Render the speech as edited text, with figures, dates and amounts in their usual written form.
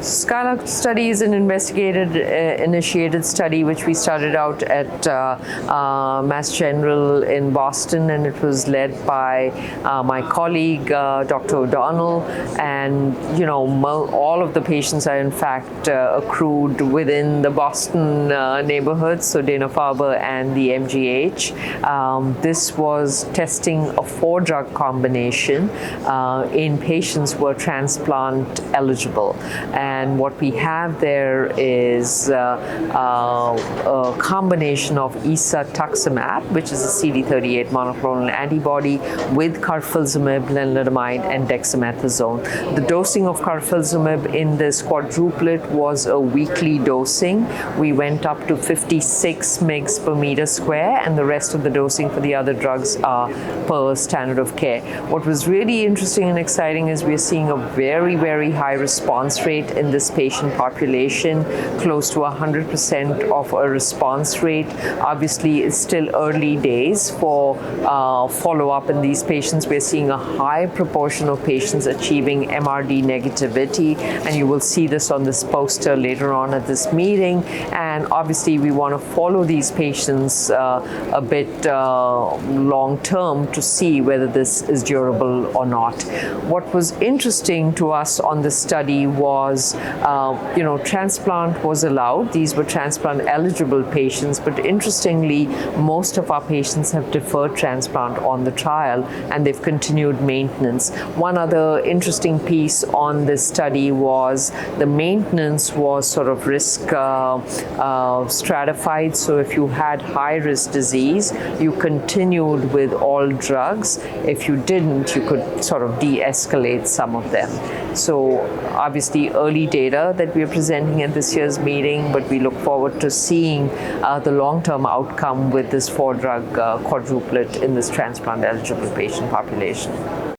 SKylaRk study is an initiated study which we started out at Mass General in Boston, and it was led by my colleague Dr. O'Donnell, and all of the patients are in fact accrued within the Boston neighborhood, so Dana-Farber and the MGH. This was testing a 4-drug combination in patients who are transplant eligible. And what we have there is a combination of Isatuximab, which is a CD38 monoclonal antibody, with Carfilzomib, Lenalidomide, and Dexamethasone. The dosing of Carfilzomib in this quadruplet was a weekly dosing. We went up to 56 mg per meter square, and the rest of the dosing for the other drugs are per standard of care. What was really interesting and exciting is we're seeing a very, very high response rate in this patient population, close to 100% of a response rate. Obviously, it's still early days for follow-up in these patients. We're seeing a high proportion of patients achieving MRD negativity, and you will see this on this poster later on at this meeting. And obviously, we want to follow these patients a bit long-term to see whether this is durable or not. What was interesting to us on this study was, transplant was allowed. These were transplant-eligible patients, but interestingly, most of our patients have deferred transplant on the trial, and they've continued maintenance. One other interesting piece on this study was the maintenance was sort of risk stratified. So if you had high-risk disease, you continued with all drugs. If you didn't, you could sort of de-escalate some of them. So obviously early data that we are presenting at this year's meeting, but we look forward to seeing the long-term outcome with this 4-drug quadruplet in this transplant-eligible patient population.